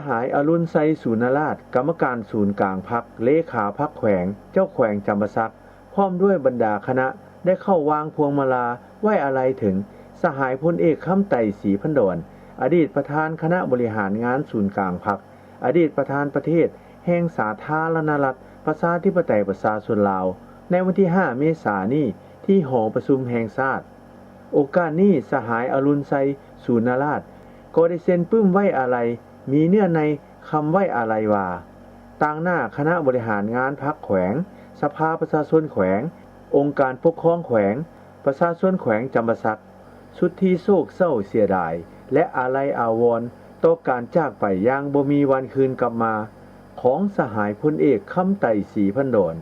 หายอรุณไซสูนราชกรรมการศูนย์กลางพรรคเลขาพรรคแขวงเจ้าแขวงจำปาสักพร้อมด้วยบรรดาคณะได้เข้าวางพวงมาลาไว้อาลัยถึงสหายพลเอกคำไต่ศรีพันดรอดีตประธานคณะบริหารงานศูนย์กลางพรรคอดีตประธานประเทศแห่งสาธารณรัฐประชาธิปไตยประชาชนลาวในวันที่ 5 เมษายนนี้ที่หอประชุมแห่งชาติโอกาสนี้สหายอรุณไซสูนราชก็ได้เซ็นปึ้มไว้อาลัยมีเนื้อในคำไว้อาลัยว่าต่างหน้าคณะบริหารงานพรรคแขวงสภาประชาชนแขวงองค์การปกครองแขวงประชาชนแขวงจำปาสักสุดที่โศกเศร้าเสียดายและอาลัยอาวรณ์ต่อการจากไปอย่างบ่มีวันคืนกลับมาของสหายพลเอกคำไต่ศรีพันดร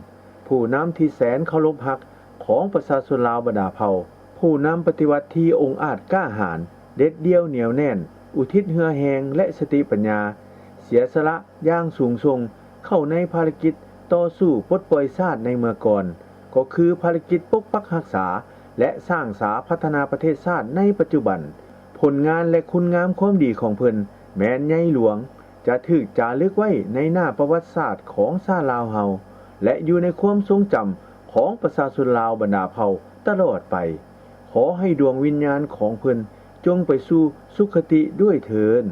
ผู้นำที่แสนเคารพรักของประชาชนลาวบรรดาเผ่าผู้นำปฏิวัติที่องอาจกล้าหาญเด็ดเดี่ยวเหนียวแน่นอุทิศเหือแหงและสติปัญญาเสียสละอย่างสูงส่งเข้าในภารกิจต่อสู้ปลดปล่อยชาติในเมื่อก่อนก็คือภารกิจปกปักรักษาและสร้างสาพัฒนาประเทศชาติในปัจจุบันผลงานและคุณงามความดีของเพิ่นแม้นใหญ่หลวงจะถูกจารึกไว้ในหน้าประวัติศาสตร์ของชาติลาวเฮาและอยู่ในความทรงจำของประชาชนลาวบรรดาเผ่าตลอดไปขอให้ดวงวิญญาณของเพิ่นจงไปสู่สุคติด้วยเถิด